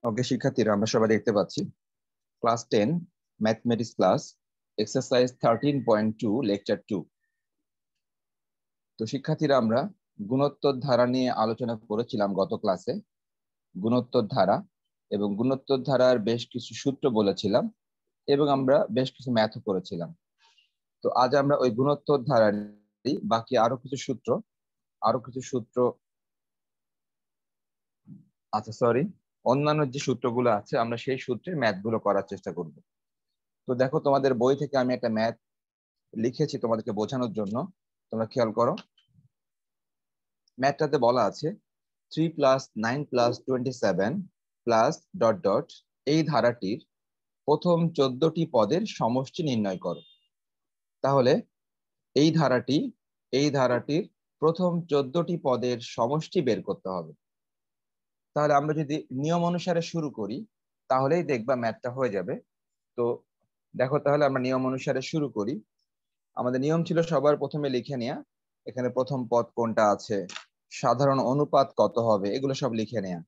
ওকে শিক্ষার্থীরা, আমরা সবাই দেখতে পাচ্ছি class 10 mathematics class exercise 13.2 lecture 2। তো শিক্ষার্থীরা, আমরা গুণোত্তর ধারা নিয়ে আলোচনা করেছিলাম গত ক্লাসে। গুণোত্তর ধারা এবং গুণোত্তর ধারার বেশ কিছু সূত্র বলেছিলাম এবং আমরা বেশ কিছু ম্যাথও করেছিলাম। তো আজ আমরা ওই গুণোত্তর ধারার বাকি আরো কিছু সূত্র অন্যান্য যে সূত্রগুলো আছে আমরা সেই সূত্রের ম্যাথ গুলো করার চেষ্টা করব। তো দেখো, তোমাদের বই থেকে আমি একটা ম্যাথ লিখেছি তোমাদেরকে বোঝানোর জন্য। তোমরা খেয়াল করো, ম্যাথটাতে বলা আছে 3 + 9 + 27 প্লাস ডট ডট এই ধারাটির প্রথম 14টি পদের সমষ্টি নির্ণয় করো। তাহলে এই ধারাটির প্রথম 14টি পদের সমষ্টি বের করতে হবে। তাহলে আমরা যদি নিয়ম অনুসারে শুরু করি তাহলেই দেখবা ম্যাথটা হয়ে যাবে। তো দেখো, তাহলে আমরা নিয়ম অনুসারে শুরু করি। আমাদের নিয়ম ছিল সবার প্রথমে লিখে নেওয়া, এখানে প্রথম পদ কোনটা আছে, সাধারণ অনুপাত কত হবে, এগুলো সব লিখে নেওয়া।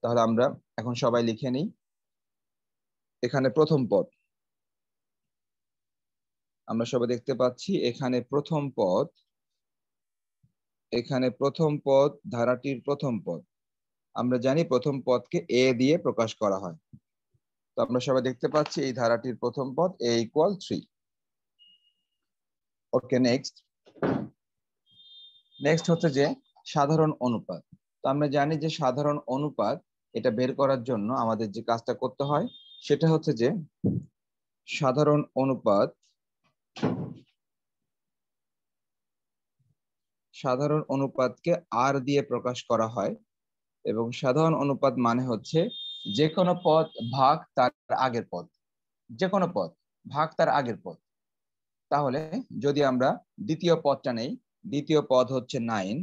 তাহলে আমরা এখন সবাই লিখে নিই। এখানে প্রথম পদ আমরা সবাই দেখতে পাচ্ছি, এখানে প্রথম পদ ধারাটির প্রথম পদ। আমরা জানি প্রথম পদকে এ দিয়ে প্রকাশ করা হয়। তো আমরা সবাই দেখতে পাচ্ছি এই ধারাটির প্রথম পদ a = 3। ওকে, নেক্সট হচ্ছে যে সাধারণ অনুপাত। তো আমরা জানি যে সাধারণ অনুপাত এটা বের করার জন্য আমাদের যে কাজটা করতে হয় সেটা হচ্ছে যে সাধারণ অনুপাতকে আর দিয়ে প্রকাশ করা হয় এবং সাধারণ অনুপাত মানে হচ্ছে যে কোনো পদ ভাগ তার আগের পদ, যে কোনো পদ ভাগ তার আগের পদ। তাহলে যদি আমরা দ্বিতীয় পদটা নেই, দ্বিতীয় পদ হচ্ছে 9,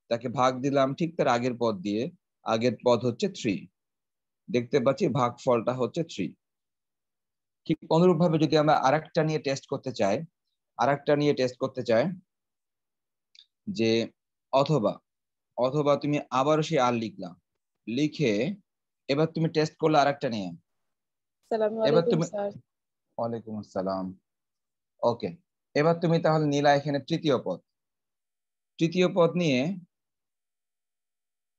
তাকে ভাগ দিলাম ঠিক তার আগের পদ দিয়ে, আগের পদ হচ্ছে 3, দেখতে পাচ্ছি ভাগফলটা হচ্ছে 3। ঠিক অনুরূপ ভাবে যদি আমরা আরেকটা নিয়ে টেস্ট করতে চাই যে অথবা তুমি আবারও সেই আর লিখলাম, লিখে এবার তুমি টেস্ট করলে আরেকটা নিয়ে। এবার তুমি ওয়ালাইকুম আসসালাম। ওকে, এবার তুমি তাহলে নিলা এখানে তৃতীয় পদ নিয়ে,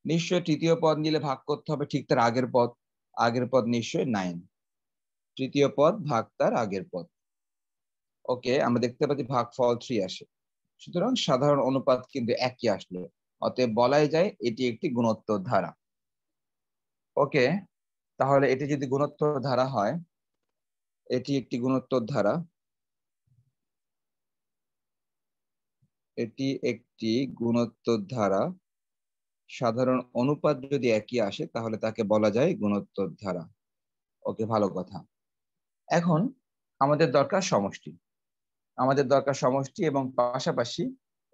নিশ্চয় তৃতীয় পদ নিলে ভাগ করতে হবে ঠিক তার আগের পদ নিশ্চয় 9, তৃতীয় পদ ভাগ তার আগের পদ। ওকে, আমরা দেখতে পাচ্ছি ভাগফল 3 আসে। সুতরাং সাধারণ অনুপাত কিন্তু একই আসলো, অতএব বলাই যায় এটি একটি গুণোত্তর ধারা। ওকে, তাহলে এটি যদি গুণোত্তর ধারা হয়, এটি একটি গুণোত্তর ধারা, সাধারণ অনুপাত যদি একই আসে তাহলে তাকে বলা যায় গুণোত্তর ধারা। ওকে, ভালো কথা। এখন আমাদের দরকার সমষ্টি এবং পাশাপাশি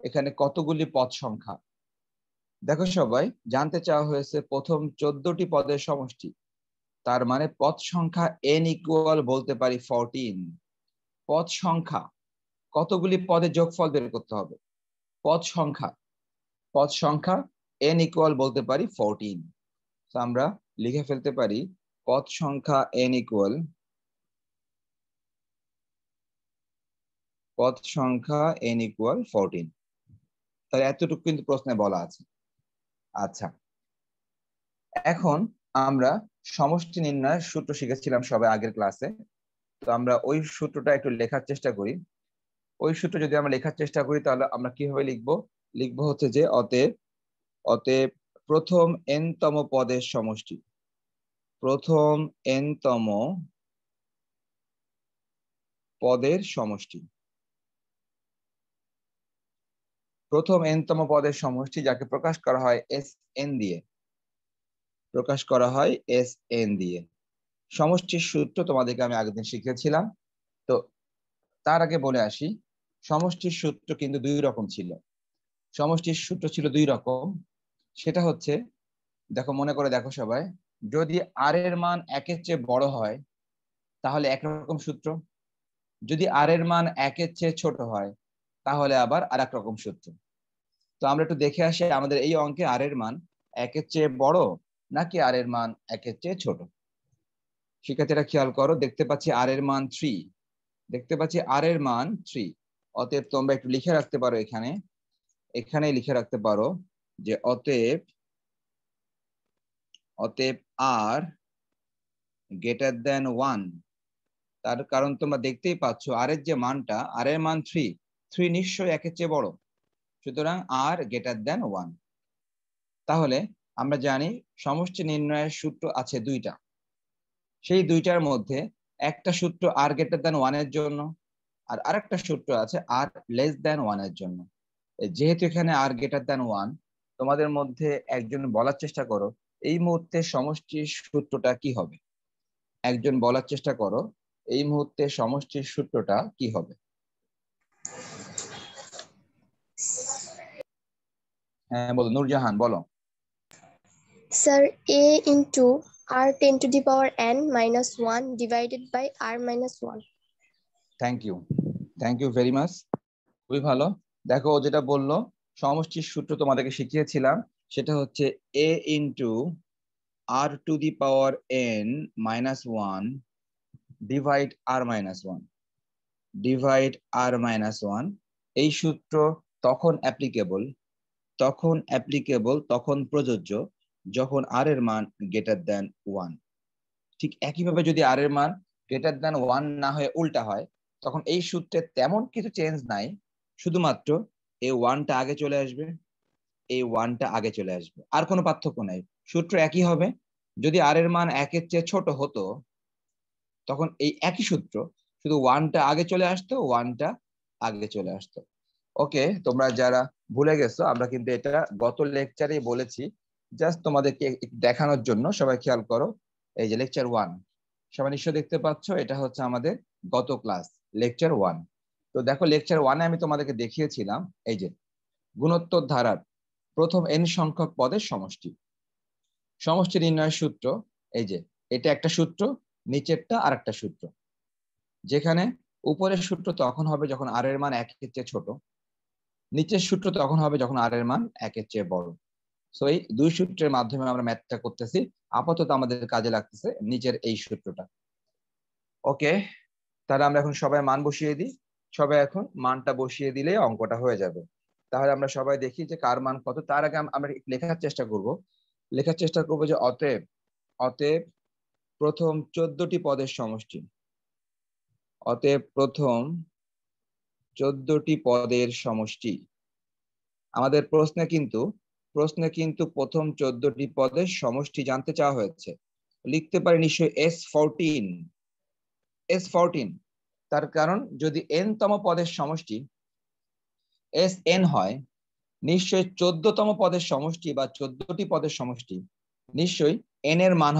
এখানে কতগুলি পদ সংখ্যা। দেখো সবাই, জানতে চাওয়া হয়েছে প্রথম 14টি পদের সমষ্টি, তার মানে পদ সংখ্যা n = বলতে পারি 14। পদ সংখ্যা কতগুলি পদের যোগফল বের করতে হবে, পদ সংখ্যা n = বলতে পারি 14। তো আমরা লিখে ফেলতে পারি পদ সংখ্যা n = পদ সংখ্যা n = 14। তাহলে এতটুকু কিন্তু প্রশ্নে বলা আছে। আচ্ছা, এখন আমরা সমষ্টি নির্ণয়ের সূত্র শিখেছিলাম সবাই আগের ক্লাসে। তো আমরা ওই সূত্রটা একটু লেখার চেষ্টা করি। ওই সূত্র যদি আমরা লেখার চেষ্টা করি তাহলে আমরা কিভাবে লিখবো হচ্ছে যে অতএব প্রথম n-তম পদের সমষ্টি, প্রথম n-তম পদের সমষ্টি, যাকে প্রকাশ করা হয় Sn দিয়ে। সমষ্টির সূত্র তোমাদেরকে আমি আগের দিন শিখিয়েছিলাম। তো তার আগে বলে আসি, সমষ্টির সূত্র কিন্তু দুই রকম ছিল। সেটা হচ্ছে, মনে করে দেখো সবাই, যদি আর এর মান 1-এর চেয়ে বড় হয় তাহলে একরকম সূত্র, যদি আর এর মান 1-এর চেয়ে ছোট হয় তাহলে আবার আর এক রকম সূত্র। তো আমরা একটু দেখে আসি, আমাদের এই অঙ্কে আর এর মান 1-এর চেয়ে বড় নাকি আর এর মান 1-এর চেয়ে ছোট? শিক্ষার্থীরা খেয়াল করো, দেখতে পাচ্ছি আর এর মান 3, দেখতে পাচ্ছি আর এর মান 3। অতএব তোমরা একটু লিখে রাখতে পারো, এখানে লিখে রাখতে পারো যে অতএব আর গ্রেটার দেন 1। তার কারণ তোমরা দেখতেই পাচ্ছ আর এর যে মানটা, আর এর মান 3 নিশ্চয়ই 1-এর চেয়ে বড়, সুতরাং আর গ্রেটার দেন 1। তাহলে আমরা জানি সমষ্টি নির্ণয়ের সূত্র আছে দুইটা, সেই দুইটার মধ্যে একটা সূত্র আর গ্রেটার দেন 1 এর জন্য, আর আরেকটা সূত্র আছে আর লেস দেন 1 এর জন্য। যেহেতু এখানে আর গ্রেটার দেন 1, তোমাদের মধ্যে একজন বলার চেষ্টা করো এই মুহূর্তে সমষ্টির সূত্রটা কি হবে। একজন বলার চেষ্টা করো এই মুহূর্তে সমষ্টির সূত্রটা কি হবে। হ্যাঁ বলো, নূরজাহান বলো। Sir, a into r 10 to the power n minus 1 divided by r minus 1. Thank you very much, খুবই ভালো। দেখো ও যেটা বললো, সমষ্টির সূত্র তোমাদেরকে শিখিয়েছিলাম, সেটা হচ্ছে a into r to the power n minus 1 divide r minus 1 divide r minus 1। এই সূত্র তখন তখন প্রযোজ্য যখন r এর মান গ্রেটার দেন 1। ঠিক একইভাবে যদি r এর মান গ্রেটার দেন 1 না হয়ে উল্টা হয়, তখন এই সূত্রে তেমন কিছু চেঞ্জ নাই, শুধুমাত্র এই 1টা আগে চলে আসবে, আর কোনো পার্থক্য নাই, সূত্র একই হবে। যদি r এর মান 1-এর চেয়ে ছোট হতো, তখন এই একই সূত্র, শুধু 1টা আগে চলে আসতো। ওকে, তোমরা যারা ভুলে গেছো, আমরা কিন্তু এটা গত লেকচারেই বলেছি, জাস্ট তোমাদেরকে দেখানোর জন্য। সবাই খেয়াল করো, এই যে লেকচার 1 সবাই নিশ্চয় দেখতে পাচ্ছ, এটা হচ্ছে আমাদের গত ক্লাস লেকচার 1। তো দেখো লেকচার 1-এ আমি তোমাদেরকে দেখিয়েছিলাম এই যে গুণোত্তর ধারার প্রথম n সংখ্যক পদের সমষ্টি নির্ণয়ের সূত্র। এই যে এটা একটা সূত্র, নিচেরটা আরেকটা সূত্র। যেখানে উপরের সূত্র তখন হবে যখন r এর মান 1-এর চেয়ে ছোট, নিচের সূত্র তখন হবে যখন r এর মান 1-এর চেয়ে বড়। সো এই দুই সূত্রের মাধ্যমে আমরা ম্যাথটা করতেছি। আপাতত আমাদের কাজে লাগতেছে নিচের এই সূত্রটা। ওকে, তাহলে আমরা এখন সবাই মান বসিয়ে দিই। সবাই এখন মানটা বসিয়ে দিলে অঙ্কটা হয়ে যাবে। তাহলে আমরা সবাই দেখি যে কার মান কত। তার আগে আমরা লেখার চেষ্টা করব যে অতএব প্রথম 14টি পদের সমষ্টি। আমাদের প্রশ্নে কিন্তু প্রথম 14টি পদের সমষ্টি জানতে চাওয়া হয়েছে। লিখতে পারি নিশ্চয়ই S14। তার কারণ যদি n তম পদের সমষ্টি Sn হয়, নিশ্চয়ই 14তম পদের সমষ্টি বা 14টি পদের সমষ্টি নিশ্চয়ই n এর মান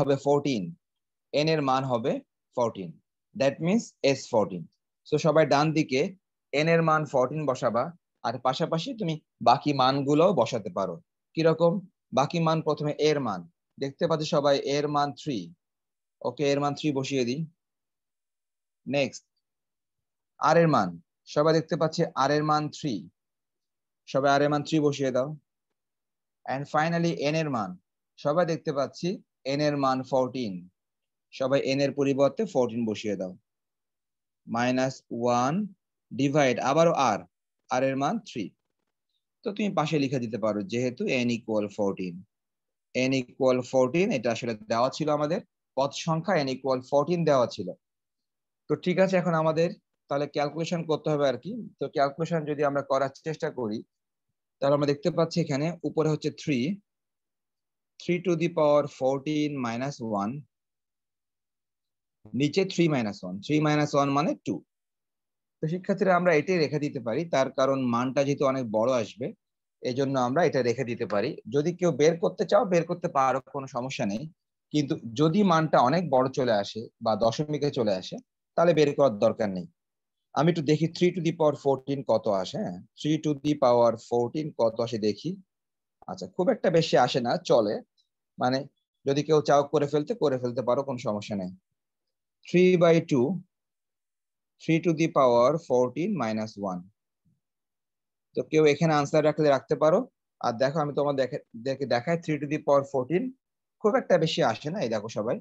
হবে 14। That means S14। সো সবাই ডান দিকে n এর মান 14 বসাবা, আর পাশাপাশি তুমি বাকি মানগুলো বসাতে পারো। কিরকম বাকি মান? প্রথমে এর মান দেখতে পাচ্ছি সবাই, এর মান 3। ওকে, এর মান 3 বসিয়ে দিই। নেক্সট আর এর মান, সবাই দেখতে পাচ্ছি আর এর মান 3, সবাই আর এর মান 3 বসিয়ে দাও। এন্ড ফাইনালি n এর মান, সবাই দেখতে পাচ্ছি n এর মান 14, সবাই n এর পরিবর্তে 14 বসিয়ে দাও। -1 ডিভাইড আবারও আর এর মান 3। তো তুমি পাশে লিখে দিতে পারো, যেহেতু n ইকুয়াল 14, এটা আসলে দেওয়া ছিল আমাদের পদ সংখ্যা n ইকুয়াল 14 দেওয়া ছিল। তো ঠিক আছে, এখন আমাদের তাহলে ক্যালকুলেশন করতে হবে আর কি। তো ক্যালকুলেশন যদি আমরা করার চেষ্টা করি, তাহলে আমরা দেখতে পাচ্ছি এখানে উপরে হচ্ছে 3 টু দি পাওয়ার 14 মাইনাস 1, নিচে 3 মাইনাস 1 মানে 2। তো শিক্ষার্থীরা আমরা এটাই রেখে দিতে পারি, তার কারণ মানটা যেহেতু অনেক বড় আসবে, এজন্য আমরা এটা রেখে দিতে পারি। যদি কেউ বের করতে চাও বের করতে পারো, কোনো সমস্যা নেই। কিন্তু যদি মানটা অনেক বড় চলে আসে বা দশমিকে চলে আসে, তাহলে বের করার দরকার নেই। আমি একটু দেখি 3 টু দি পাওয়ার 14 কত আসে। 3 টু দি পাওয়ার 14 কত আসে দেখি। আচ্ছা, খুব একটা বেশি আসে না, চলে। মানে যদি কেউ চাও করে ফেলতে পারো, কোনো সমস্যা নেই। 3/2 3 টু দি পাওয়ার 14 মাইনাস 1। তো কেউ এখানে আনসার রাখলে রাখতে পারো। আর দেখো আমি তোমার দেখাই 3 টু দি পাওয়ার 14 খুব একটা বেশি আসে না। এই দেখো সবাই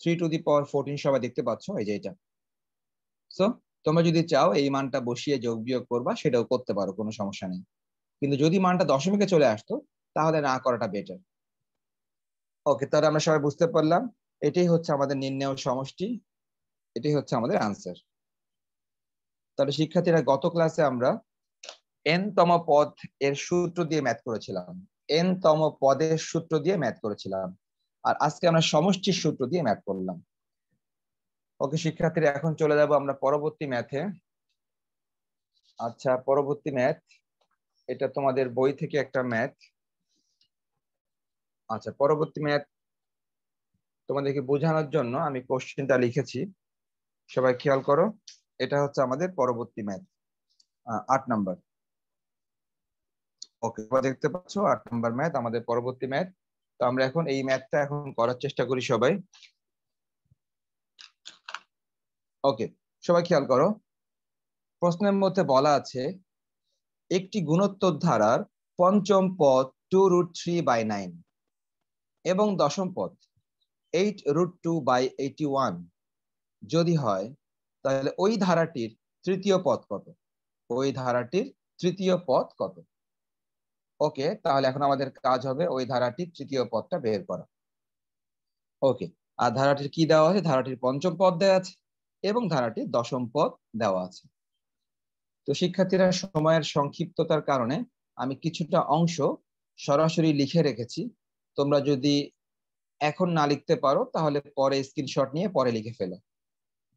3 টু দি পাওয়ার 14 সবাই দেখতে পাচ্ছ, এই যে এটা। সো তোমরা যদি চাও এই মানটা বসিয়ে যোগ বিয়োগ করবা, সেটাও করতে পারো, কোনো সমস্যা নেই। কিন্তু যদি মানটা দশমিকে চলে আসতো তাহলে না করাটা বেটার। ওকে, তাহলে আমরা সবাই বুঝতে পারলাম এটাই হচ্ছে আমাদের নির্ণেয় সমষ্টি, এটাই হচ্ছে আমাদের আনসার। তাহলে শিক্ষার্থীরা, গত ক্লাসে আমরা n তম পদ এর সূত্র দিয়ে ম্যাথ করেছিলাম, n তম পদের সূত্র দিয়ে ম্যাথ করেছিলাম, আর আজকে আমরা সমষ্টির সূত্র দিয়ে ম্যাথ করলাম। ওকে শিক্ষার্থীরা, এখন চলে যাব আমরা পরবর্তী ম্যাথে। আচ্ছা, পরবর্তী ম্যাথ, এটা তোমাদের বই থেকে একটা ম্যাথ। আচ্ছা, পরবর্তী ম্যাথ তোমাদেরকে বোঝানোর জন্য আমি কোশ্চেনটা লিখেছি, সবাই খেয়াল করো। এটা হচ্ছে আমাদের পরবর্তী ম্যাথ, 8 নাম্বার। ওকে, দেখতে পাচ্ছ 8 নাম্বার ম্যাথ আমাদের পরবর্তী ম্যাথ। তো আমরা এখন এই ম্যাথটা এখন করার চেষ্টা করি সবাই। ওকে, সবাই খেয়াল করো। প্রশ্নের মধ্যে বলা আছে একটি গুণোত্তর ধারার পঞ্চম পদ 2√3/9 এবং দশম পদ 8√2/81 যদি হয়, তাহলে ওই ধারাটির তৃতীয় পদ কত? ওই ধারাটির তৃতীয় পদ কত? ওকে, তাহলে এখন আমাদের কাজ হবে ওই ধারাটির তৃতীয় পদটা বের করা। ওকে, আর ধারাটির কি দেওয়া আছে? ধারাটির পঞ্চম পদ দেওয়া আছে এবং ধারাটির দশম পদ দেওয়া আছে। তো শিক্ষার্থীরা, সময়ের সংক্ষিপ্ততার কারণে আমি কিছুটা অংশ সরাসরি লিখে রেখেছি। তোমরা যদি এখন না লিখতে পারো তাহলে পরে স্ক্রিনশট নিয়ে পরে লিখে ফেলো।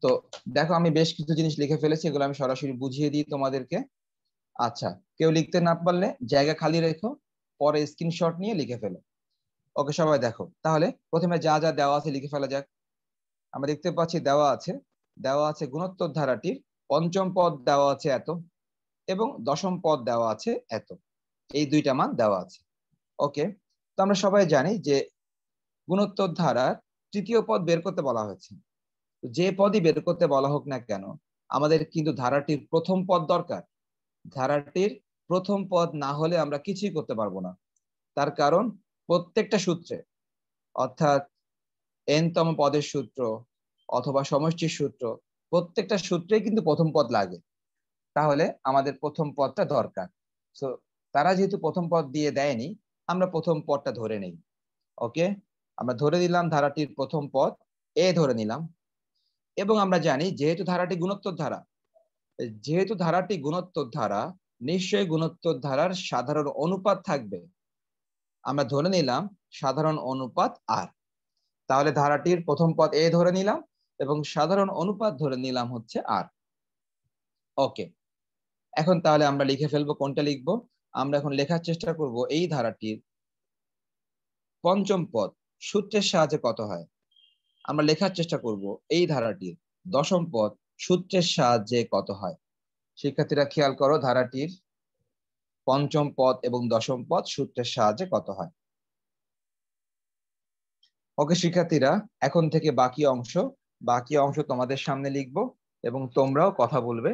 তো দেখো, আমি বেশ কিছু জিনিস লিখে ফেলেছি, এগুলো আমি সরাসরি বুঝিয়ে দিই তোমাদেরকে। আচ্ছা, কেউ লিখতে না পারলে জায়গা খালি রেখো, পরে স্ক্রিনশট নিয়ে লিখে ফেলো। ওকে সবাই দেখো, তাহলে প্রথমে যা যা দেওয়া আছে লিখে ফেলা যাক। আমরা দেখতে পাচ্ছি দেওয়া আছে গুণোত্তর ধারাটির পঞ্চম পদ দেওয়া আছে এত এবং দশম পদ দেওয়া আছে এত, এই দুইটা মান দেওয়া আছে। ওকে, তো আমরা সবাই জানি যে গুণোত্তর ধারার তৃতীয় পদ বের করতে বলা হয়েছে। যে পদই বের করতে বলা হোক না কেন, আমাদের কিন্তু ধারাটির প্রথম পদ দরকার। ধারাটির প্রথম পদ না হলে আমরা কিছুই করতে পারবো না। তার কারণ প্রত্যেকটা সূত্রে, অর্থাৎ n তম পদের সূত্র অথবা সমষ্টির সূত্র, প্রত্যেকটা সূত্রেই কিন্তু প্রথম পদ লাগে। তাহলে আমাদের প্রথম পদটা দরকার। সো তারা যেহেতু প্রথম পদ দিয়ে দেয়নি, আমরা প্রথম পদটা ধরে নেই। ওকে, আমরা ধরে নিলাম ধারাটির প্রথম পদ এ ধরে নিলাম। এবং আমরা জানি যেহেতু ধারাটি গুণোত্তর ধারা, নিশ্চয়ই গুণোত্তর ধারার সাধারণ অনুপাত থাকবে। আমরা ধরে নিলাম সাধারণ অনুপাত আর। তাহলে ধারাটির প্রথম পদ এ ধরে নিলাম এবং সাধারণ অনুপাত ধরে নিলাম হচ্ছে আর। ওকে, এখন তাহলে আমরা লিখে ফেলবো। কোনটা লিখবো? আমরা এখন লেখার চেষ্টা করব এই ধারাটির পঞ্চম পদ সূত্রের সাহায্যে কত হয়। আমরা লেখার চেষ্টা করব এই ধারাটির দশম পদ সূত্রের সাহায্যে কত হয়। শিক্ষার্থীরা খেয়াল করো, ধারাটির পঞ্চম পদ এবং দশম পদ সূত্রের সাহায্যে কত হয়। ওকে শিক্ষার্থীরা, এখন থেকে বাকি অংশ তোমাদের সামনে লিখবো এবং তোমরাও কথা বলবে,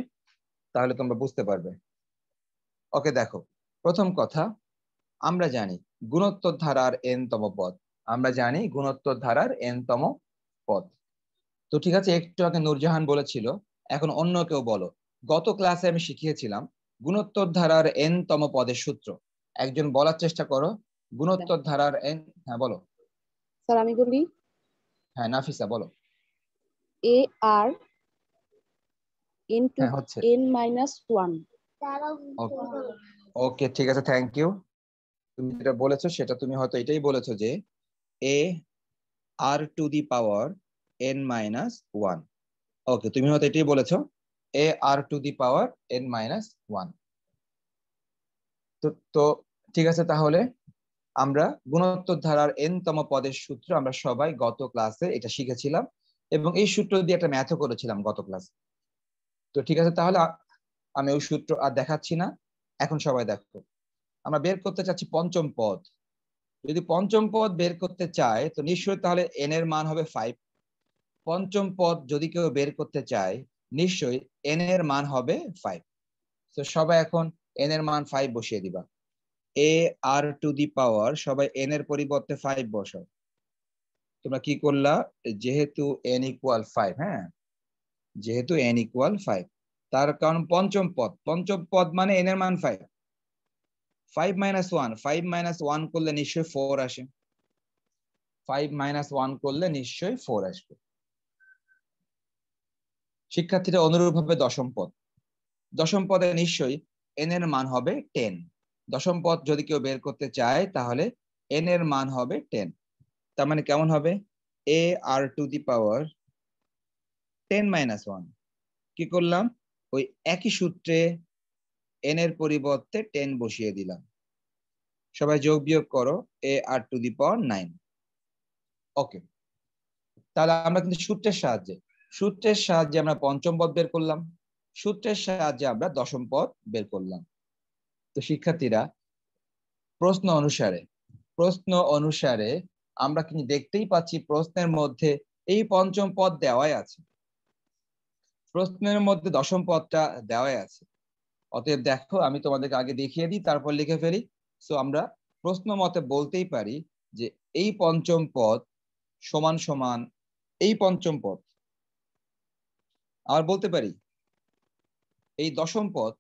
তাহলে তোমরা বুঝতে পারবে। ওকে দেখো, প্রথম কথা, আমরা জানি গুণোত্তর ধারার n তম পদ। তো ঠিক আছে, একটু আগে নূরজাহান বলেছিল, এখন অন্য কেউ বলো। গত ক্লাসে আমি শিখিয়েছিলাম গুণোত্তর ধারার n তম পদের সূত্র। একজন বলার চেষ্টা করো গুণোত্তর ধারার n। হ্যাঁ বলো। স্যার আমি বলি। হ্যাঁ নাফিসা বলো। এ আর ইনটু হ্যাঁ হচ্ছে n-1। ওকে ঠিক আছে, থ্যাংক ইউ। তুমি যেটা বলেছো সেটা তুমি হয়তো এটাই বলেছো যে a r to the power n-1। ওকে, তুমি হয়তো এটাই বলেছো a r to the power n-1। তো ঠিক আছে, তাহলে আমরা গুণোত্তর ধারার n তম পদের সূত্র আমরা সবাই গত ক্লাসে এটা শিখেছিলাম এবং এই সূত্র দিয়ে একটা ম্যাথও করেছিলাম গত ক্লাসে। তো ঠিক আছে, তাহলে আমি ওই সূত্র আর দেখাচ্ছি না। এখন সবাই দেখো, আমরা বের করতে চাচ্ছি পঞ্চম পদ। যদি পঞ্চম পদ বের করতে চায় তো নিশ্চয়ই তাহলে n এর মান হবে 5। পঞ্চম পদ যদি কেউ বের করতে চায় নিশ্চয়ই n এর মান হবে 5। তো সবাই এখন n এর মান 5 বসিয়ে দিবা। a r টু দি পাওয়ার, সবাই n এর পরিবর্তে 5 বসাও। তোমরা কি করলা, যেহেতু n ইকুয়াল 5, হ্যাঁ যেহেতু n ইকুয়াল 5, তার কারণ পঞ্চম পদ মানে n এর মান 5, 5 মাইনাস 1 করলে নিশ্চয়ই 4 আসে, 5 মাইনাস 1 করলে নিশ্চয়ই 4 আসবে। শিক্ষার্থীরা অনুরূপভাবে দশম পদে নিশ্চয়ই n এর মান হবে 10। দশম পদ যদি কেউ বের করতে চায় তাহলে n এর মান হবে 10। তার মানে কেমন হবে, a r to the power 10 minus 1। কি করলাম, ওই একই সূত্রে n এর পরিবর্তে 10 বসিয়ে দিলাম। সবাই যোগ বিয়োগ করো, a r to the power 9। ওকে, তাহলে আমরা কিন্তু সূত্রের সাহায্যে আমরা পঞ্চম পদ বের করলাম, সূত্রের সাহায্যে আমরা দশম পদ বের করলাম। তো শিক্ষার্থীরা প্রশ্ন অনুসারে আমরা কিন্তু দেখতেই পাচ্ছি প্রশ্নের মধ্যে এই পঞ্চম পদ দেওয়াই আছে, প্রশ্নের মধ্যে দশম পদটা দেওয়াই আছে। অতএব দেখো, আমি তোমাদেরকে আগে দেখিয়ে দিই তারপর লিখে ফেলি। সো আমরা প্রশ্ন মতে বলতেই পারি যে এই পঞ্চম পদ সমান সমান এই পঞ্চম পদ, আর বলতে পারি এই দশম পদ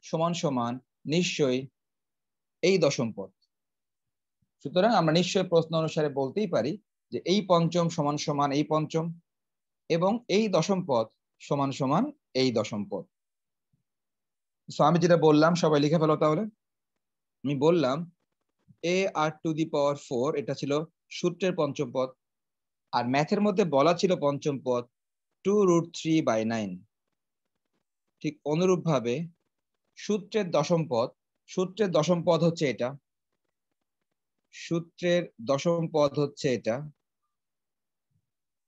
সমান সমান নিশ্চয়ই এই দশম পদ। সুতরাং আমরা নিশ্চয়ই প্রশ্ন অনুসারে বলতেই পারি যে এই পঞ্চম সমান সমান এই পঞ্চম, এবং এই দশম পদ সমান সমান এই দশম পদ। সো আমি যেটা বললাম সবাই লিখে ফেলো তাহলে। আমি বললাম a r to the power 4, এটা ছিল সূত্রের পঞ্চম পদ, আর ম্যাথের মধ্যে বলা ছিল পঞ্চম পদ 2√3/9। ঠিক অনুরূপভাবে সূত্রের দশম পদ হচ্ছে এটা,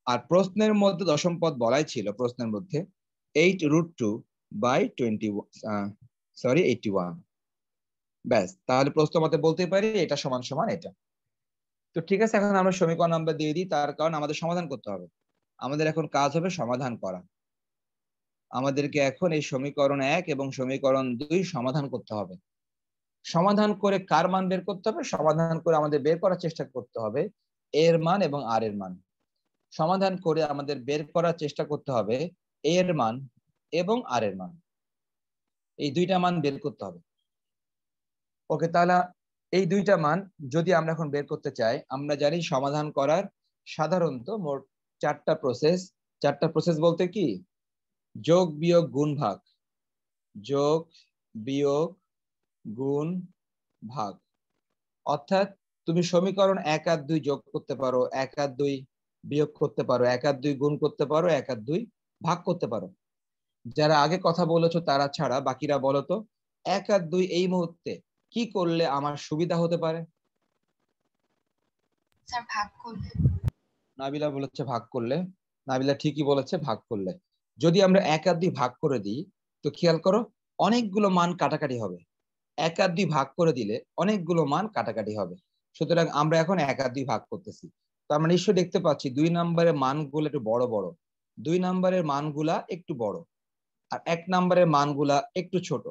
আর প্রশ্নের মধ্যে দশম পদ বলাই ছিল প্রশ্নের মধ্যে 8√2/81। ব্যাস, তাহলে প্রশ্ন মতে বলতে পারি এটা সমান সমান এটা। তো ঠিক আছে, এখন আমরা সমীকরণ নাম্বার দিয়ে দিই, তার কারণ আমাদের সমাধান করতে হবে। আমাদের এখন কাজ হবে সমাধান করা। আমাদেরকে এখন এই সমীকরণ 1 এবং সমীকরণ 2 সমাধান করতে হবে। সমাধান করে কার মান বের করতে হবে, সমাধান করে আমাদের বের করার চেষ্টা করতে হবে এর মান এবং আর এর মান। সমাধান করে আমাদের বের করার চেষ্টা করতে হবে এর মান এবং আর এর মান, এই দুইটা মান বের করতে হবে। ওকে, তাহলে এই দুইটা মান যদি আমরা এখন বের করতে চাই, আমরা জানি সমাধান করার সাধারণত মোট 4টা প্রসেস বলতে কি, যোগ বিয়োগ গুণ ভাগ, যোগ বিয়োগ গুণ ভাগ। অর্থাৎ তুমি সমীকরণ 1 আর 2 যোগ করতে পারো, 1 আর 2 বিয়োগ করতে পারো, 1 আর 2 গুণ করতে পারো, 1 আর 2 ভাগ করতে পারো। যারা আগে কথা বলেছো তারা ছাড়া বাকিরা বলো তো 1 আর 2 এই মুহূর্তে কি করলে আমার সুবিধা হতে পারে? স্যার ভাগ করলে। নাবিলা বলেছে ভাগ করলে, নাবিলা ঠিকই বলেছে, ভাগ করলে। যদি আমরা 1 আর 2 ভাগ করে দিই তো খেয়াল করো অনেকগুলো মান কাটাকাটি হবে। 1 আর 2 ভাগ করে দিলে অনেকগুলো মান কাটাকাটি হবে। সুতরাং আমরা এখন 1 আর 2 ভাগ করতেছি। তো আমরা নিশ্চয়ই দেখতে পাচ্ছি 2 নম্বরের মানগুলো একটু বড় বড়, 2 নম্বরের মানগুলা একটু বড়, আর 1 নম্বরের মানগুলা একটু ছোট।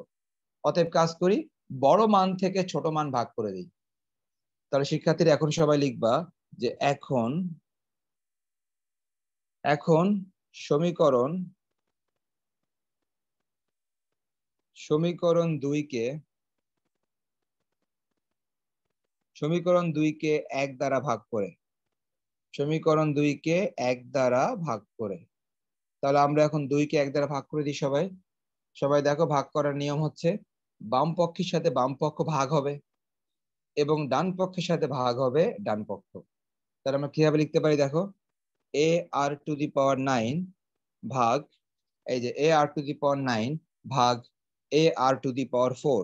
অতএব কাজ করি, বড় মান থেকে ছোট মান ভাগ করে দিই। তাহলে শিক্ষার্থীরা এখন সবাই লিখবা যে এখন সমীকরণ 2 কে 1 দ্বারা ভাগ করে, সমীকরণ 2 কে 1 দ্বারা ভাগ করে। তাহলে আমরা এখন 2 কে 1 দ্বারা ভাগ করে দিই। সবাই দেখো, ভাগ করার নিয়ম হচ্ছে বাম পক্ষের সাথে বাম পক্ষ ভাগ হবে এবং ডান পক্ষের সাথে ভাগ হবে ডান পক্ষ। তাহলে আমরা কিভাবে লিখতে পারি দেখো, a r to the power 9 ভাগ, এই যে a r to the power 9 ভাগ a r to the power 4।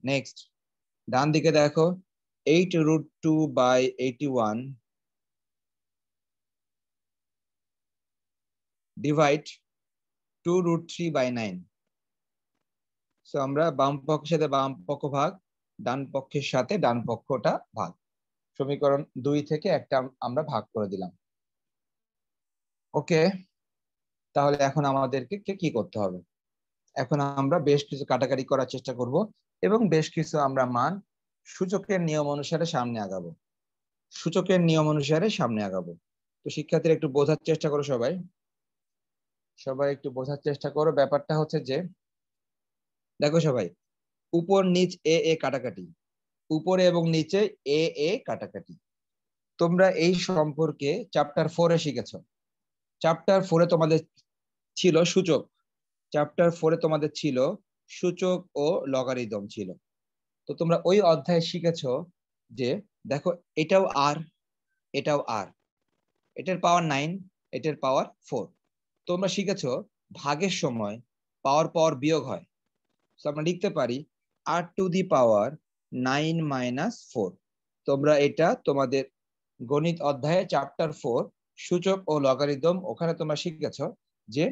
Next ডান দিকে দেখো 8√2/81 ডিভাইড 2√3/9। সো আমরা বাম পক্ষের সাথে বাম পক্ষ ভাগ, ডান পক্ষের সাথে ডান পক্ষটা ভাগ। সমীকরণ 2 থেকে একটা আমরা ভাগ করে দিলাম। ওকে, তাহলে এখন আমাদেরকে কি করতে হবে? এখন আমরা বেশ কিছু কাটাকাটি করার চেষ্টা করব এবং বেশ কিছু আমরা মান সূচকের নিয়ম অনুসারে সামনে আগাবো। সূচকের নিয়ম অনুসারে সামনে আগাবো। তো শিক্ষার্থীরা একটু বোঝার চেষ্টা করো, সবাই একটু বোঝার চেষ্টা করো। ব্যাপারটা হচ্ছে যে দেখো সবাই, উপর নিচ এ এ কাটাকাটি, উপরে এবং নিচে এ এ কাটাকাটি। তোমরা এই সম্পর্কে চ্যাপ্টার 4-এ শিখেছো। চ্যাপ্টার 4-এ তোমাদের ছিল সূচক, চ্যাপ্টার 4-এ তোমাদের ছিল সূচক ও লগারিদম ছিল। তো তোমরা ওই অধ্যায়ে শিখেছো যে দেখো এটাও আর, এটাও আর, এটার পাওয়ার 9, এটার পাওয়ার 4। তোমরা শিখেছো ভাগের সময় পাওয়ার পাওয়ার বিয়োগ হয়। তো আমরা লিখতে পারি r to the power 9 minus 4। তোমরা এটা তোমাদের গণিত অধ্যায়ে চ্যাপ্টার 4 সূচক ও লগারিদম, ওখানে তোমরা শিখেছো যে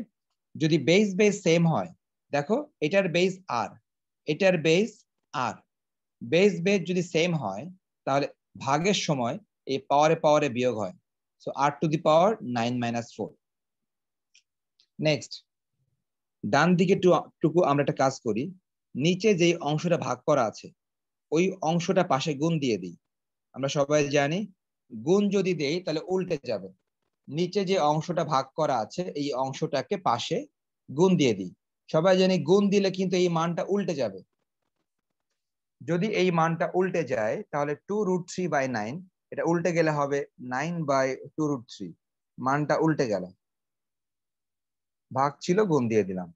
যদি বেস বেস সেম হয়, দেখো এটার বেস আর, এটার বেস আর, বেস বেস যদি সেম হয় তাহলে ভাগের সময় এই পাওয়ারে পাওয়ারে বিয়োগ হয়। So r to the power 9 minus 4। Next, ডান দিকে টুকু আমরা একটা কাজ করি, নিচে যেই অংশটা ভাগ করা আছে ওই অংশটা পাশে গুণ দিয়ে দিই। আমরা সবাই জানি গুণ যদি দেই তাহলে উল্টে যাবে। নিচে যে অংশটা ভাগ করা আছে এই অংশটাকে পাশে গুণ দিয়ে দিই। সবাই জানি গুণ দিলে কিন্তু এই মানটা উল্টে যাবে। যদি এই মানটা উল্টে যায় তাহলে 2√3/9, এটা উল্টে গেলে হবে 9/2√3। মানটা উল্টে গেল, ভাগ ছিল গুণ দিয়ে দিলাম।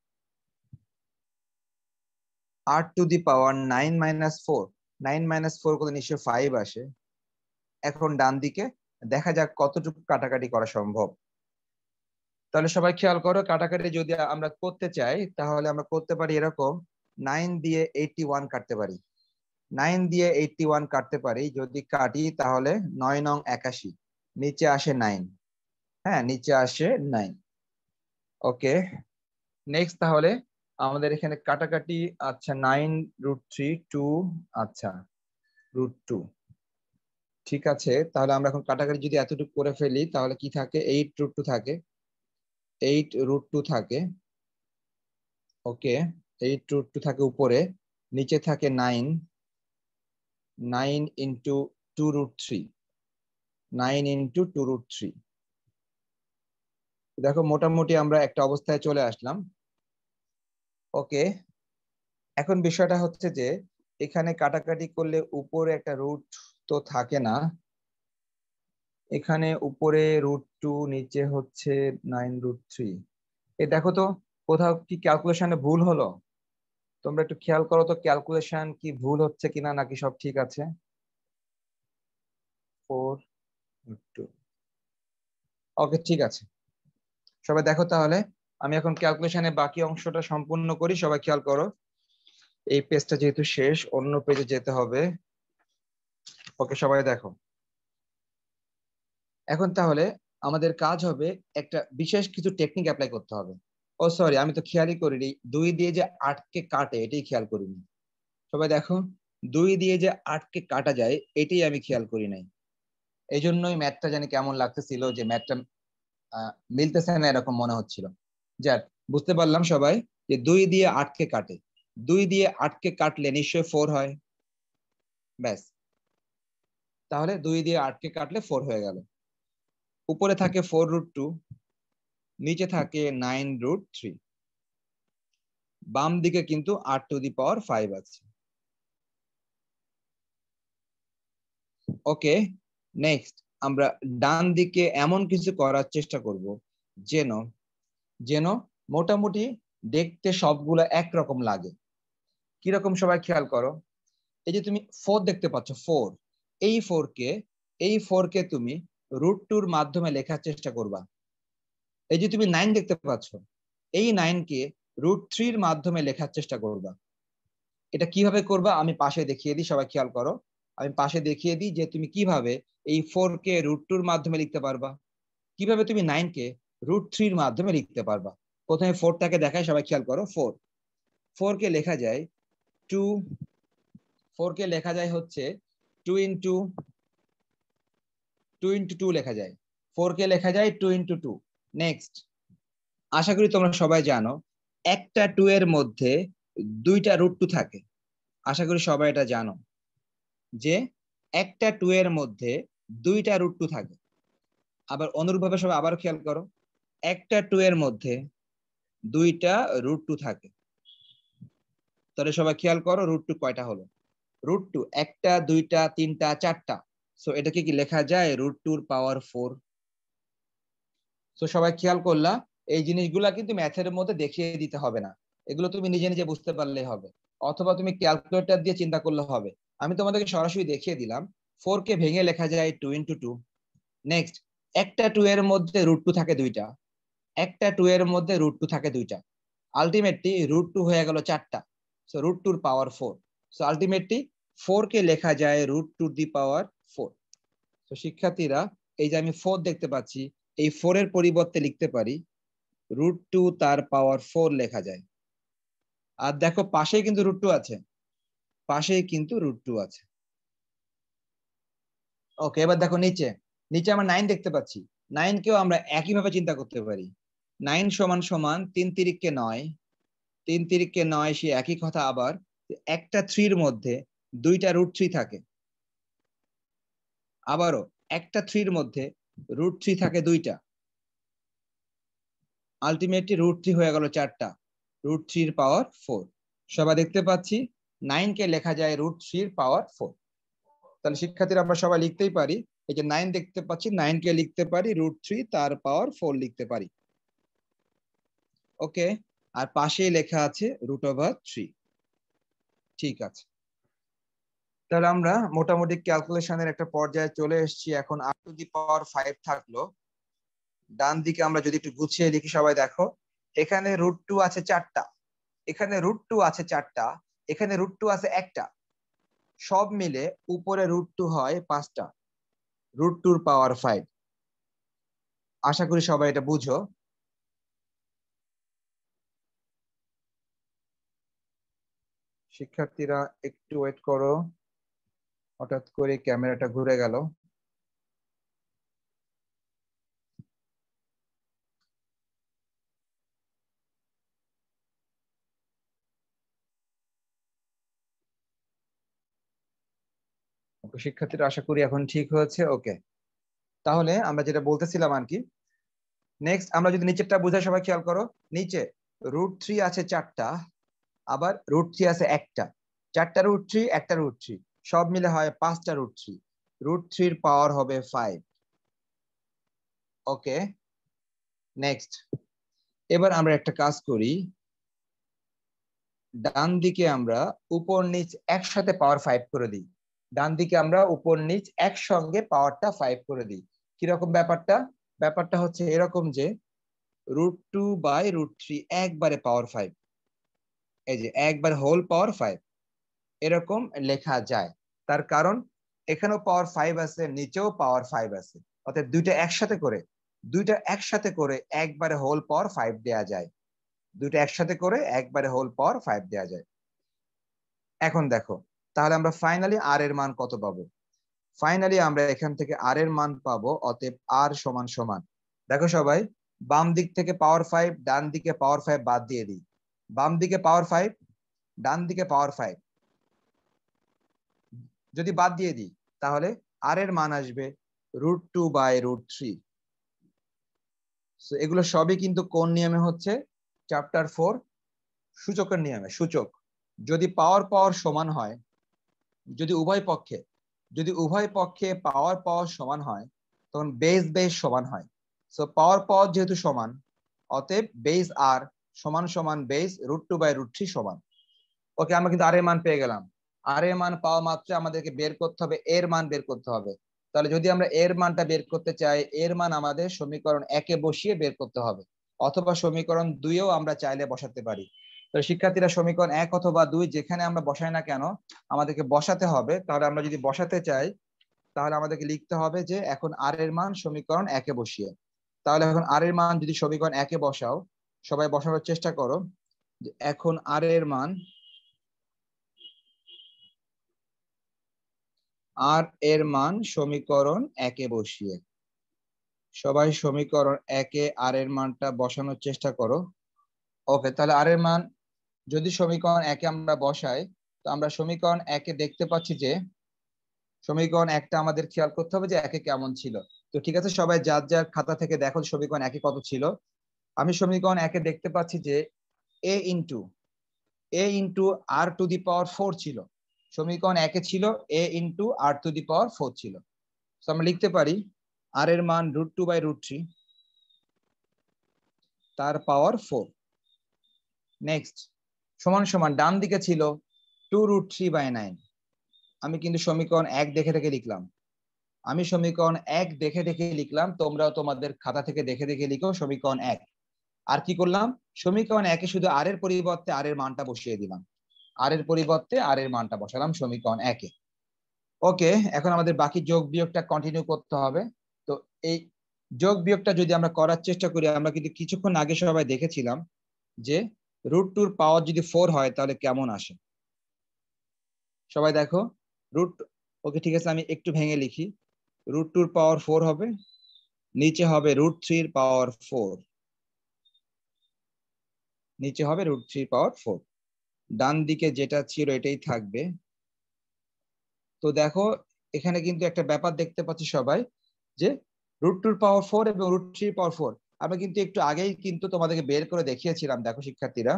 r to the power 9 minus 4, 9 minus 4 কত? নিশ্চয় 5 আসে। এখন ডান দিকে দেখা যাক কতটুকু কাটাকাটি করা সম্ভব। তাহলে সবাই খেয়াল করো, কাটাকাটি যদি আমরা করতে চাই তাহলে আমরা করতে পারি এরকম, 9 দিয়ে 81 কাটতে পারি, 9 দিয়ে 81 কাটতে পারি। যদি কাটি তাহলে 9 নং 81, নিচে আসে 9। হ্যাঁ, নিচে আসে 9। ওকে, নেক্সট তাহলে আমাদের এখানে কাটাকাটি, আচ্ছা 9√3 2, আচ্ছা √2। ঠিক আছে, তাহলে আমরা এখন কাটাকাটি যদি এতটুকু করে ফেলি তাহলে কি থাকে? 8√2 থাকে, 8√2 থাকে। ওকে, 8√2 থাকে উপরে, নিচে থাকে 9, 9 ইন্টু 2√3, 9 ইন্টু 2√3। দেখো মোটামুটি আমরা একটা অবস্থায় চলে আসলাম। ওকে, এখন বিষয়টা হচ্ছে যে এখানে কাটাকাটি করলে উপরে একটা রুট তো থাকে না, এখানে উপরে √2, নিচে হচ্ছে 9√3। এ দেখো তো কোথাও কি ক্যালকুলেশনে ভুল হলো? তোমরা একটু খেয়াল করো তো ক্যালকুলেশন কি ভুল হচ্ছে কিনা, নাকি সব ঠিক আছে? 4√2। ওকে, ঠিক আছে। সবাই দেখো তাহলে আমি এখন ক্যালকুলেশনে বাকি অংশটা সম্পূর্ণ করি। সবাই খেয়াল করো, এই পেজটা যেহেতু শেষ, অন্য পেজে যেতে হবে। ওকে, সবাই দেখো। এখন তাহলে আমাদের কাজ হবে একটা বিশেষ কিছু টেকনিক অ্যাপ্লাই করতে হবে। ও সরি, আমি তো খেয়ালই করিনি 2 দিয়ে যে 8কে কাটে, এটাই খেয়াল করিনি। সবাই দেখো, 2 দিয়ে যে 8কে কাটা যায় এটাই আমি খেয়াল করি নাই। এই জন্যই ম্যাথটা জানি কেমন লাগতেছিল, যে ম্যাথটা মিলতেছে না এরকম মনে হচ্ছিল। যাক, বুঝতে পারলাম সবাই যে 2 দিয়ে 8কে কাটে, 2 দিয়ে 8কে কাটলে নিশ্চয়ই 4 হয়। ব্যাস, তাহলে 2 দিয়ে 8কে কাটলে 4 হয়ে গেল। উপরে থাকে 4√2, নিচে থাকে 9√3, বাম দিকে কিন্তু r টু দি পাওয়ার 5 আছে। ওকে, নেক্সট আমরা ডান দিকে এমন কিছু করার চেষ্টা করব যেন যেন মোটামুটি দেখতে সবগুলো একরকম লাগে। কিরকম সবাই খেয়াল করো, এই যে তুমি 4 দেখতে পাচ্ছ, 4, এই 4কে তুমি √2-র মাধ্যমে লেখার চেষ্টা করবা। এই যে তুমি 9 দেখতে পাচ্ছ, এই 9কে √3-র মাধ্যমে লেখার চেষ্টা করবা। এটা কিভাবে করবা আমি পাশে দেখিয়ে দিই, সবাই খেয়াল করো। আমি পাশে দেখিয়ে দিই যে তুমি কিভাবে এই 4কে √2-র মাধ্যমে লিখতে পারবা, কিভাবে তুমি 9কে √3-র মাধ্যমে লিখতে পারবা। প্রথমে 4টাকে দেখাই, সবাই খেয়াল করো। 4কে লেখা যায় 2, 4কে লেখা যায় হচ্ছে 2 ইন্টু 2 লেখা যায়, 4কে লেখা যায় 2 ইন্টু 2। নেক্সট, আশা করি তোমরা সবাই জানো একটা 2 এর মধ্যে 2টা √2 থাকে, আশা করি সবাই এটা জানো। যে একটা 2 এর মধ্যে দুইটা √2 থাকে। আবার অনুরূপভাবে সবাই আবার খেয়াল করো, একটা 2 এর মধ্যে দুইটা √2 থাকে। তাহলে সবাই খেয়াল করো √2 কয়টা হলো। √2 একটা, দুইটা, তিনটা, চারটা। সো এটাকে কি লেখা যায় √2 এর পাওয়ার 4। তো সবাই খেয়াল করলা, এই জিনিসগুলা কিন্তু ম্যাথের মধ্যে দেখিয়ে দিতে হবে না, এগুলো তুমি নিজে নিজে বুঝতে পারলেই হবে, অথবা তুমি ক্যালকুলেটর দিয়ে চিন্তা করলে হবে। আমি তোমাদেরকে সরাসরি দেখিয়ে দিলাম। 4 কে ভেঙে লেখা যায় 2 × 2। নেক্সট, একটা 2 এর মধ্যে √2 থাকে দুইটা, একটা 2 এর মধ্যে √2 থাকে দুইটা, আলটিমেটলি √2 হয়ে গেল চারটা। সো √2 এর পাওয়ার 4। সো আলটিমেটলি 4 কে লেখা যায় √2 দি পাওয়ার 4। তো শিক্ষার্থীরা, এই যে আমি 4 দেখতে পাচ্ছি, এই 4 এর পরিবর্তে লিখতে পারি √2 তার পাওয়ার 4 লেখা যায়। আর দেখো পাশেই কিন্তু √2 আছে, পাশেই কিন্তু √2 আছে। ওকে, এবার দেখো নিচে, নিচে আমরা 9 দেখতে পাচ্ছি। 9 কেও আমরা একই ভাবে চিন্তা করতে পারি। 9 সমান সমান 3 তিরিকে 9, 3 তিরিকে 9, সে একই কথা। আবার একটা 3 এর মধ্যে দুইটা √3 থাকে, আবারও একটা 3 এর মধ্যে √3 থাকে দুইটা, আলটিমেটলি √3 হয়ে গেল চারটা, √3 এর পাওয়ার 4। সবাই দেখতে পাচ্ছি 9 কে লেখা যায় √3 এর পাওয়ার 4। তাহলে শিক্ষার্থীরা আমরা সবাই লিখতেই পারি, এই যে 9 দেখতে পাচ্ছি, 9 কে লিখতে পারি √3 তার পাওয়ার 4 লিখতে পারি। ওকে, আর পাশেই লেখা আছে √3। ঠিক আছে, তাহলে আমরা মোটামুটি ক্যালকুলেশনের একটা পর্যায়ে চলে এসেছি। এখন r⁵ থাকলো। ডান দিকে আমরা যদি একটু গুছিয়ে লিখি, সবাই দেখো, এখানে √2 আছে চারটা, এখানে √2 আছে চারটা, এখানে √2 আছে একটা, সব মিলে উপরে √2 হয় 5টা, √2 এর পাওয়ার 5। আশা করি সবাই এটা বুঝো। শিক্ষার্থীরা একটু ওয়েট করো, হঠাৎ করে ক্যামেরাটা ঘুরে গেল। শিক্ষার্থীরা আশা করি এখন ঠিক হয়েছে। ওকে, তাহলে আমরা যেটা বলতেছিলাম আর কি, নেক্সট আমরা যদি নিচেরটা বুঝাই, সবাই খেয়াল করো, নিচে √3 আছে চারটা, আবার √3 আছে একটা, চারটা √3, একটা √3, সব মিলে হয় 5টা √3, √3 এর পাওয়ার হবে 5। ওকে, নেক্সট, এবার আমরা একটা কাজ করি, ডান দিকে আমরা উপর নিচ একসাথে পাওয়ার 5 করে দিই। ডান দিকে আমরা উপর নিচ একসঙ্গে পাওয়ারটা 5 করে দিই। কিরকম ব্যাপারটা? ব্যাপারটা হচ্ছে এরকম যে √2/√3 একবারে পাওয়ার 5, এই যে একবার হোল পাওয়ার 5 এরকম লেখা যায়। তার কারণ এখানেও পাওয়ার 5 আছে, নিচেও পাওয়ার 5 আছে, অর্থাৎ দুইটা একসাথে করে একবারে হোল পাওয়ার 5 দেয়া যায়, দুইটা একসাথে করে একবারে হোল পাওয়ার 5 দেয়া যায়। এখন দেখো, তাহলে আমরা ফাইনালি আর এর মান কত পাবো? ফাইনালি আমরা এখান থেকে আর এর মান পাবো, অতএব আর সমান সমান, দেখো সবাই, বাম দিক থেকে পাওয়ার 5, ডান দিকে পাওয়ার 5 বাদ দিয়ে দিই। বাম দিকে পাওয়ার 5, ডান দিকে পাওয়ার 5 যদি বাদ দিয়ে দিই, তাহলে আর এর মান আসবে √2/√3। এগুলো সবই কিন্তু কোন নিয়মে হচ্ছে? চ্যাপ্টার 4 সূচকের নিয়মে। সূচক যদি পাওয়ার সমান হয়, যদি উভয় পক্ষে পাওয়ার সমান হয়, তখন বেস সমান হয়। সো পাওয়ার যেহেতু সমান, অতএব বেস আর সমান সমান বেস √2/√3 সমান। ওকে, আমরা কিন্তু আর এর মান পেয়ে গেলাম। আর এর মান পাওয়া মাত্র আমাদেরকে বের করতে হবে এর মান বের করতে হবে। তাহলে যদি আমরা এর মানটা বের করতে চাই, এর মান আমাদের সমীকরণ 1-এ বসিয়ে বের করতে হবে, অথবা সমীকরণ 2-এও আমরা চাইলে বসাতে পারি। তো শিক্ষার্থীরা, সমীকরণ 1 অথবা 2 যেখানে আমরা বসাই না কেন, আমাদেরকে বসাতে হবে। তাহলে আমরা যদি বসাতে চাই, তাহলে আমাদেরকে লিখতে হবে যে এখন আর এর মান সমীকরণ 1-এ বসিয়ে। তাহলে এখন আর এর মান যদি সমীকরণ 1-এ বসাও, সবাই বসানোর চেষ্টা করো, যে এখন আর এর মান, আর এর মান সমীকরণ 1-এ বসিয়ে, সবাই সমীকরণ 1-এ আর এর মানটা বসানোর চেষ্টা করো। ওকে, তাহলে আর এর মান যদি সমীকরণ 1-এ আমরা বসাই, তো আমরা সমীকরণ 1-এ দেখতে পাচ্ছি যে সমীকরণ একটা আমাদের খেয়াল করতে হবে যে একে কেমন ছিল। তো ঠিক আছে, সবাই যার যার খাতা থেকে দেখো সমীকরণ একে কত ছিল। আমি সমীকরণ একে দেখতে পাচ্ছি যে a into r to the power 4 ছিল। সমীকরণ একে ছিল a into r to the power 4 ছিল। তো আমরা লিখতে পারি আর এর মান √2/√3 তার পাওয়ার 4। নেক্সট সমান সমান ডান দিকে ছিল 2√3/9। আমি কিন্তু সমীকরণ এক দেখে দেখে লিখলাম। আমি সমীকরণ এক দেখে দেখে লিখলাম, তোমরাও তোমাদের খাতা থেকে দেখে দেখে লিখো সমীকরণ এক। আর কি করলাম, সমীকরণ একে শুধু আর এর পরিবর্তে আর এর মানটা বসিয়ে দিলাম। আর এর পরিবর্তে আর এর মানটা বসালাম সমীকরণ একে। ওকে, এখন আমাদের বাকি যোগ বিয়োগটা কন্টিনিউ করতে হবে। তো এই যোগ বিয়োগটা যদি আমরা করার চেষ্টা করি, আমরা কিন্তু কিছুক্ষণ আগে সবাই দেখেছিলাম যে √2 পাওয়ার যদি 4 হয় তাহলে কেমন আসে। সবাই দেখো ওকে ঠিক আছে, আমি একটু ভেঙে লিখি। √2 পাওয়ার 4 হবে, নিচে হবে √3 পাওয়ার 4, নিচে হবে √3 পাওয়ার 4। ডান দিকে যেটা ছিল এটাই থাকবে। তো দেখো এখানে কিন্তু একটা ব্যাপার দেখতে পাচ্ছি সবাই যে √2 পাওয়ার 4 এবং √3 পাওয়ার 4 আমরা কিন্তু একটু আগেই কিন্তু তোমাদেরকে বের করে দেখিয়েছিলাম। দেখো শিক্ষার্থীরা,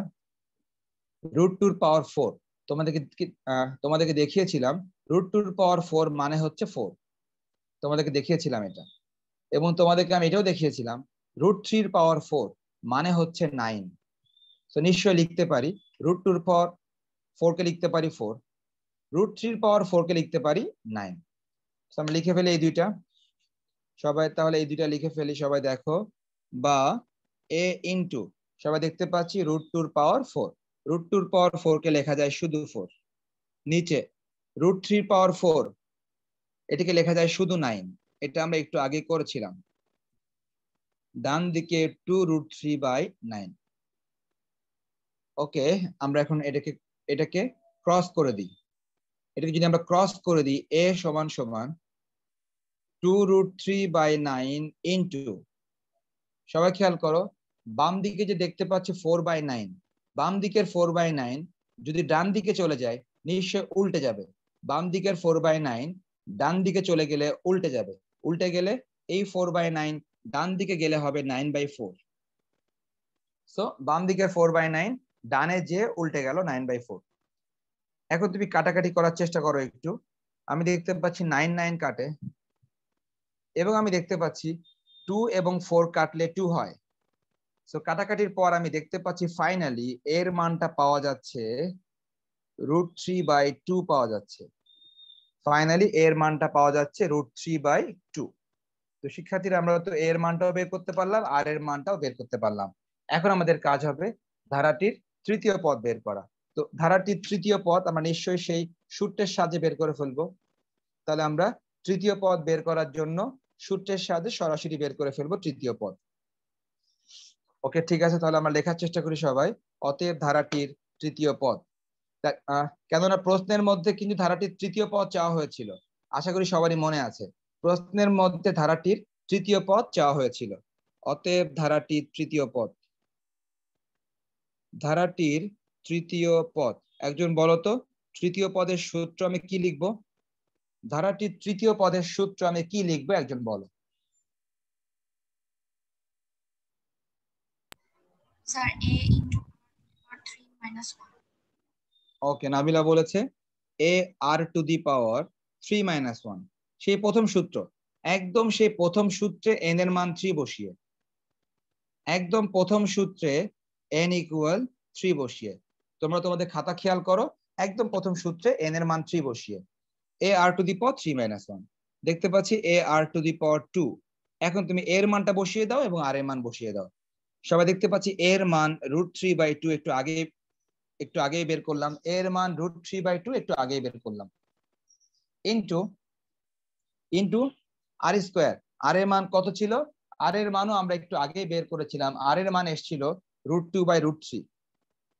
√2 পাওয়ার 4 তোমাদেরকে দেখিয়েছিলাম। √2 পাওয়ার 4 মানে হচ্ছে 4, তোমাদেরকে দেখিয়েছিলাম এটা। এবং তোমাদেরকে আমি এটাও দেখিয়েছিলাম √3 পাওয়ার 4 মানে হচ্ছে 9। তো নিশ্চয়ই লিখতে পারি √2 পাওয়ার 4 কে লিখতে পারি 4, √3 পাওয়ার 4 কে লিখতে পারি 9। তো আমরা লিখে ফেলি এই দুইটা সবাই, তাহলে এই দুইটা লিখে ফেলি সবাই দেখো। বা a ইন্টু, সবাই দেখতে পাচ্ছি √2 পাওয়ার 4, √2 পাওয়ার 4 কে লেখা যায় শুধু 4। নিচে √3 পাওয়ার 4 এটাকে লেখা যায় শুধু 9, এটা আমরা একটু আগে করেছিলাম। ডান দিকে 2√3/9। ওকে, আমরা এখন এটাকে ক্রস করে দিই। এটাকে যদি আমরা ক্রস করে দিই, a সমান সমান 2√3/9 ইন্টু, সবাই খেয়াল করো বাম দিকে যে দেখতে পাচ্ছি 4/9, বাম দিকের 4/9 যদি ডান দিকে চলে যায় নিশ্চয় উল্টে যাবে। বাম দিকের 4/9 ডান দিকে চলে গেলে উল্টে যাবে, উল্টে গেলে এই 4/9 ডান দিকে গেলে হবে 9/4। সো বাম দিকের 4/9 ডানে যে উল্টে গেল 9/4। এখন তুমি কাটাকাটি করার চেষ্টা করো একটু। আমি দেখতে পাচ্ছি 9 9 কাটে, এবং আমি দেখতে পাচ্ছি 2 এবং 4 কাটলে 2 হয়। সো কাটাকাটির পর আমি দেখতে পাচ্ছি ফাইনালি এর মানটা পাওয়া যাচ্ছে √3/2 পাওয়া যাচ্ছে। ফাইনালি এর মানটা পাওয়া যাচ্ছে √3/2। তো শিক্ষার্থীরা আমরা তো এর মানটাও বের করতে পারলাম আর এর মানটাও বের করতে পারলাম। এখন আমাদের কাজ হবে ধারাটির তৃতীয় পদ বের করা। তো ধারাটির তৃতীয় পদ আমরা নিশ্চয়ই সেই সূত্রের সাহায্যে বের করে ফেলবো। তাহলে আমরা তৃতীয় পদ বের করার জন্য সূত্রের সাহায্যে সরাসরি বের করে ফেলবো তৃতীয় পদ। ওকে ঠিক আছে, তাহলে আমরা লেখার চেষ্টা করি সবাই। অতএব ধারাটির তৃতীয় পদ, কেননা প্রশ্নের মধ্যে কিন্তু ধারাটির তৃতীয় পদ চাওয়া হয়েছিল। আশা করি সবারই মনে আছে প্রশ্নের মধ্যে ধারাটির তৃতীয় পদ চাওয়া হয়েছিল। অতএব ধারাটির তৃতীয় পদ, ধারাটির তৃতীয় পদ। একজন বলো তো তৃতীয় পদের সূত্র আমি কি লিখবো? ধারাটির তৃতীয় পদের সূত্র আমি কি লিখবো, একজন বলো। Sir a into r3 minus 1। ওকে, নাবিলা বলেছে a r to the power 3 minus 1। সেই প্রথম সূত্র, একদম সেই প্রথম সূত্রে n এর মান 3 বসিয়ে, একদম প্রথম সূত্রে n ইকুয়াল 3 বসিয়ে, তোমরা তোমাদের খাতা খেয়াল করো, একদম প্রথম সূত্রে n এর মান 3 বসিয়ে a r to the power 3 minus 1 দেখতে পাচ্ছি a r টু দি পাওয়ার 2। এখন তুমি এর মানটা বসিয়ে দাও এবং আর এর মান বসিয়ে দাও। সবাই দেখতে পাচ্ছি এর মান √3/2 একটু আগে বের করলাম, এর মান √3/2 একটু আগে বের করলাম, ইনটু আর স্কোয়ার। আর এর মান কত ছিল? আর এর মানও আমরা একটু আগে বের করেছিলাম, আর এর মান এসেছিল √2/√3,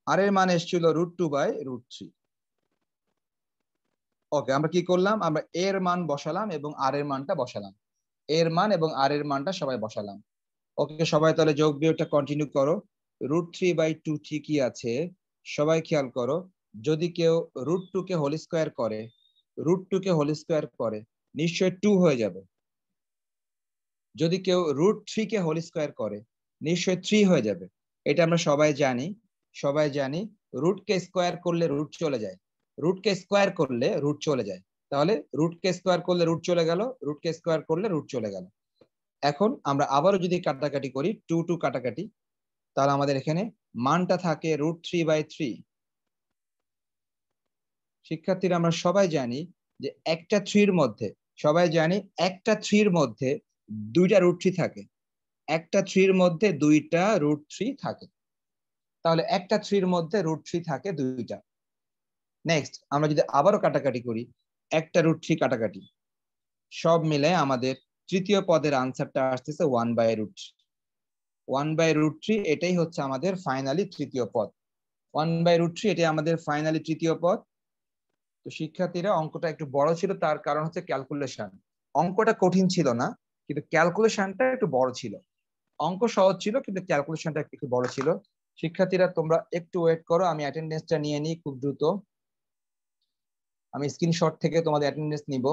আর এর মান এসেছিল √2/√3। ওকে, আমরা কি করলাম, আমরা এর মান বসালাম এবং আর এর মানটা বসালাম, এর মান এবং আর এর মানটা সবাই বসালাম। ওকে সবাই তাহলে যোগ বিয়োগটা কন্টিনিউ করো। √3/2 ঠিকই আছে, সবাই খেয়াল করো যদি কেউ √2 কে হোল স্কোয়ার করে √2 কে হোল স্কোয়ার করে নিশ্চয়ই 2 হয়ে যাবে। যদি কেউ √3 কে হোল স্কোয়ার করে নিশ্চয়ই 3 হয়ে যাবে। এটা আমরা সবাই জানি রুট কে স্কোয়ার করলে রুট চলে যায়, রুট কে স্কোয়ার করলে রুট চলে যায়। তাহলে রুট কে স্কোয়ার করলে রুট চলে গেল, রুট কে স্কোয়ার করলে রুট চলে গেল। এখন আমরা আবারও যদি কাটাকাটি করি 2 2 কাটাকাটি, তাহলে আমাদের এখানে মানটা থাকে √3/3। শিক্ষার্থীরা আমরা সবাই জানি যে একটা 3 এর মধ্যে দুইটা √3 থাকে, একটা 3 এর মধ্যে দুইটা √3 থাকে। তাহলে একটা 3 এর মধ্যে √3 থাকে দুইটা। নেক্সট আমরা যদি আবারও কাটাকাটি করি, একটা √3 কাটাকাটি, সব মিলে আমাদের তৃতীয় পদের আনসারটা আসতেছে 1/√3। 1/√3 এটাই হচ্ছে আমাদের ফাইনালি তৃতীয় পদ। 1/√3 এটাই আমাদের ফাইনালি তৃতীয় পদ। তো শিক্ষার্থীরা অঙ্কটা একটু বড় ছিল, তার কারণ হচ্ছে ক্যালকুলেশন। অঙ্কটা কঠিন ছিল না, কিন্তু ক্যালকুলেশনটা একটু বড় ছিল। অঙ্ক সহজ ছিল কিন্তু ক্যালকুলেশনটা একটু বড় ছিল। শিক্ষার্থীরা তোমরা একটু ওয়েট করো, আমি অ্যাটেন্ডেন্সটা নিয়ে নিই খুব দ্রুত। আমি স্ক্রিনশট থেকে তোমাদের অ্যাটেন্ডেন্স নিব।